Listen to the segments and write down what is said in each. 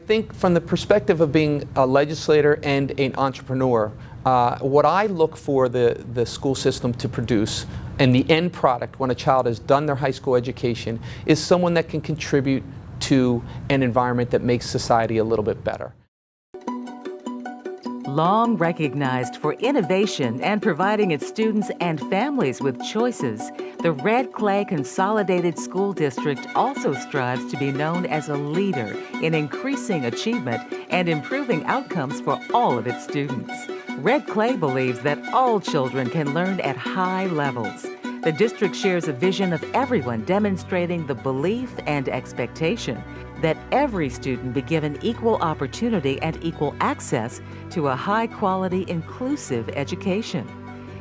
think from the perspective of being a legislator and an entrepreneur, what I look for the school system to produce and the end product when a child has done their high school education is someone that can contribute to an environment that makes society a little bit better. Long recognized for innovation and providing its students and families with choices, the Red Clay Consolidated School District also strives to be known as a leader in increasing achievement and improving outcomes for all of its students. Red Clay believes that all children can learn at high levels. The district shares a vision of everyone demonstrating the belief and expectation that every student be given equal opportunity and equal access to a high-quality, inclusive education.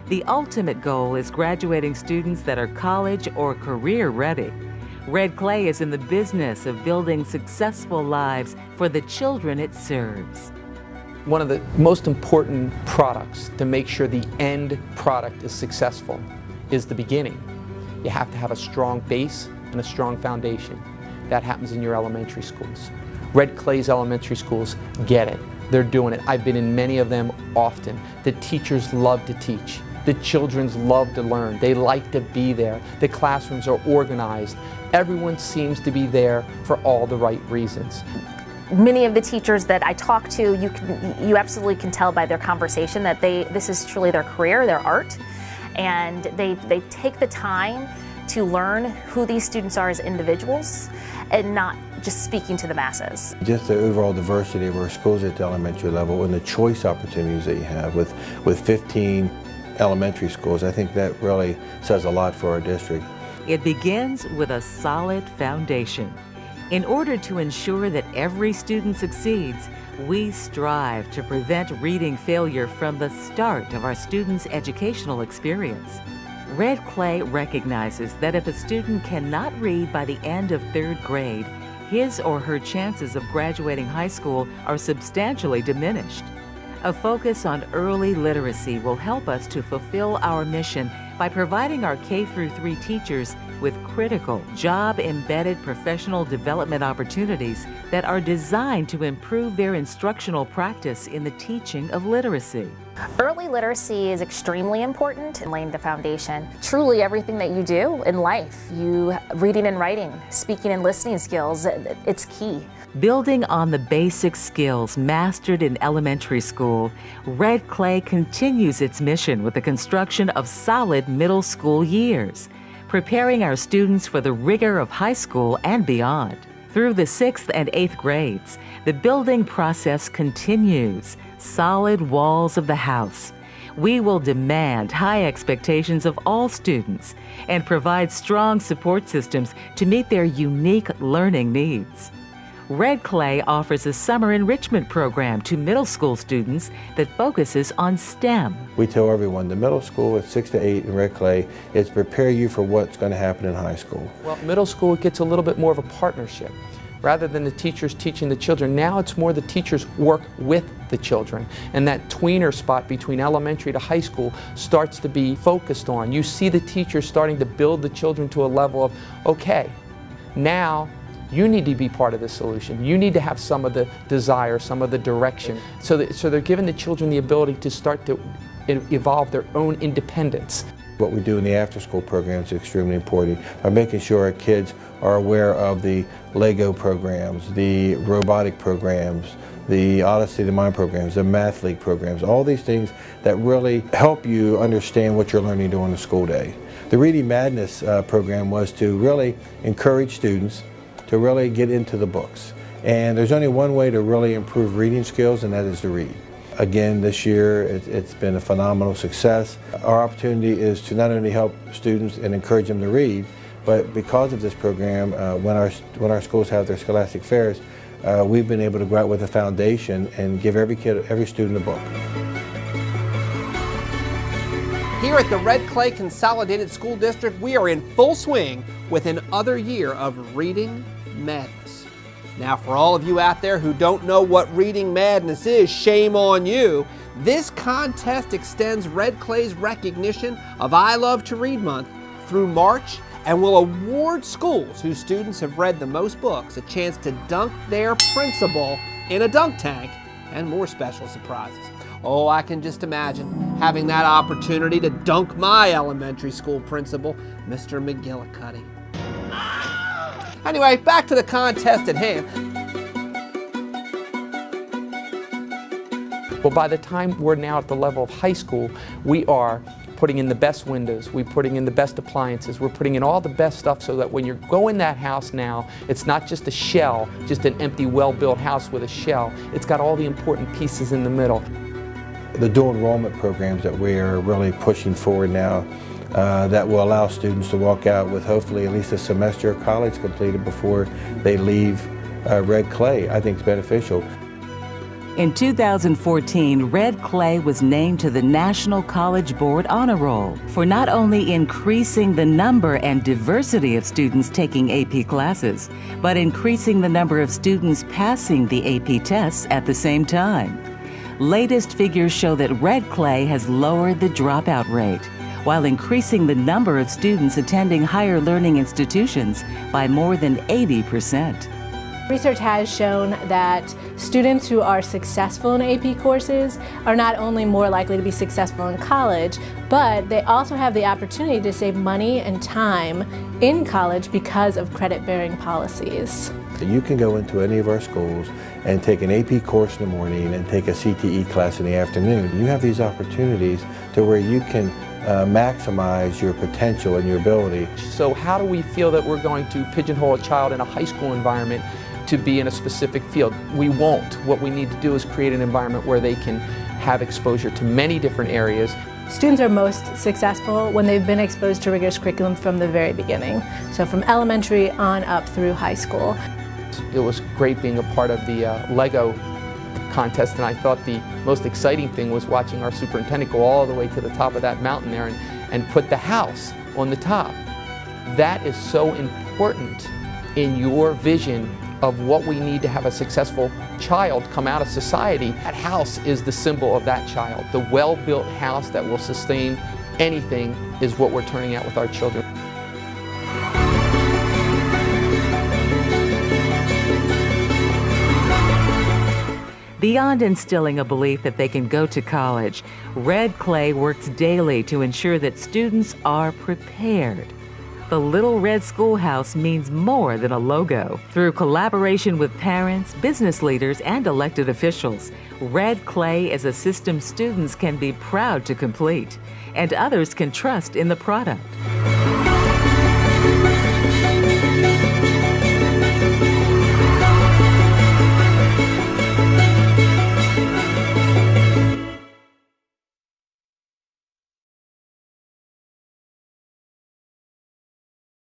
The ultimate goal is graduating students that are college or career ready. Red Clay is in the business of building successful lives for the children it serves. One of the most important products to make sure the end product is successful is the beginning. You have to have a strong base and a strong foundation. That happens in your elementary schools. Red Clay's elementary schools get it. They're doing it. I've been in many of them often. The teachers love to teach. The children love to learn. They like to be there. The classrooms are organized. Everyone seems to be there for all the right reasons. Many of the teachers that I talk to, you absolutely can tell by their conversation that this is truly their career, their art, and they take the time to learn who these students are as individuals and not just speaking to the masses. Just the overall diversity of our schools at the elementary level and the choice opportunities that you have with 15 elementary schools, I think that really says a lot for our district. It begins with a solid foundation. In order to ensure that every student succeeds, we strive to prevent reading failure from the start of our students' educational experience. Red Clay recognizes that if a student cannot read by the end of 3rd grade, his or her chances of graduating high school are substantially diminished. A focus on early literacy will help us to fulfill our mission by providing our K-3 teachers with critical, job-embedded professional development opportunities that are designed to improve their instructional practice in the teaching of literacy. Early literacy is extremely important in laying the foundation. Truly everything that you do in life, reading and writing, speaking and listening skills, it's key. Building on the basic skills mastered in elementary school, Red Clay continues its mission with the construction of solid middle school years, preparing our students for the rigor of high school and beyond. Through the 6th and 8th grades, the building process continues. Solid walls of the house. We will demand high expectations of all students and provide strong support systems to meet their unique learning needs. Red Clay offers a summer enrichment program to middle school students that focuses on STEM. We tell everyone the middle school at 6 to 8 in Red Clay is to prepare you for what's going to happen in high school. Well, middle school gets a little bit more of a partnership. Rather than the teachers teaching the children, now it's more the teachers work with the children. And that tweener spot between elementary to high school starts to be focused on. You see the teachers starting to build the children to a level of, okay, now you need to be part of the solution. You need to have some of the desire, some of the direction. So they're giving the children the ability to start to evolve their own independence. What we do in the after-school program is extremely important by making sure our kids are aware of the Lego programs, the robotic programs, the Odyssey of the Mind programs, the Math League programs, all these things that really help you understand what you're learning during the school day. The Reading Madness program was to really encourage students to really get into the books. And there's only one way to really improve reading skills, and that is to read. Again, this year it's been a phenomenal success. Our opportunity is to not only help students and encourage them to read, but because of this program, when our schools have their scholastic fairs, we've been able to go out with a foundation and give every student a book. Here at the Red Clay Consolidated School District, we are in full swing with another year of Reading Madness. Now, for all of you out there who don't know what Reading Madness is, shame on you. This contest extends Red Clay's recognition of I Love to Read Month through March and will award schools whose students have read the most books a chance to dunk their principal in a dunk tank, and more special surprises. Oh, I can just imagine having that opportunity to dunk my elementary school principal, Mr. McGillicuddy. Anyway, back to the contest at hand. Well, by the time we're now at the level of high school, we are putting in the best windows, we're putting in the best appliances, we're putting in all the best stuff so that when you go in that house now, it's not just a shell, just an empty, well-built house with a shell. It's got all the important pieces in the middle. The dual enrollment programs that we are really pushing forward now that will allow students to walk out with hopefully at least a semester of college completed before they leave Red Clay, I think is beneficial. In 2014, Red Clay was named to the National College Board Honor Roll for not only increasing the number and diversity of students taking AP classes, but increasing the number of students passing the AP tests at the same time. Latest figures show that Red Clay has lowered the dropout rate, while increasing the number of students attending higher learning institutions by more than 80%. Research has shown that students who are successful in AP courses are not only more likely to be successful in college, but they also have the opportunity to save money and time in college because of credit-bearing policies. You can go into any of our schools and take an AP course in the morning and take a CTE class in the afternoon. You have these opportunities to where you can maximize your potential and your ability. So how do we feel that we're going to pigeonhole a child in a high school environment to be in a specific field? We won't. What we need to do is create an environment where they can have exposure to many different areas. Students are most successful when they've been exposed to rigorous curriculum from the very beginning, so from elementary on up through high school. It was great being a part of the Lego contest, and I thought the most exciting thing was watching our superintendent go all the way to the top of that mountain there and put the house on the top. That is so important in your vision of what we need to have a successful child come out of society. That house is the symbol of that child. The well-built house that will sustain anything is what we're turning out with our children. Beyond instilling a belief that they can go to college, Red Clay works daily to ensure that students are prepared. The Little Red Schoolhouse means more than a logo. Through collaboration with parents, business leaders, and elected officials, Red Clay is a system students can be proud to complete, and others can trust in the product.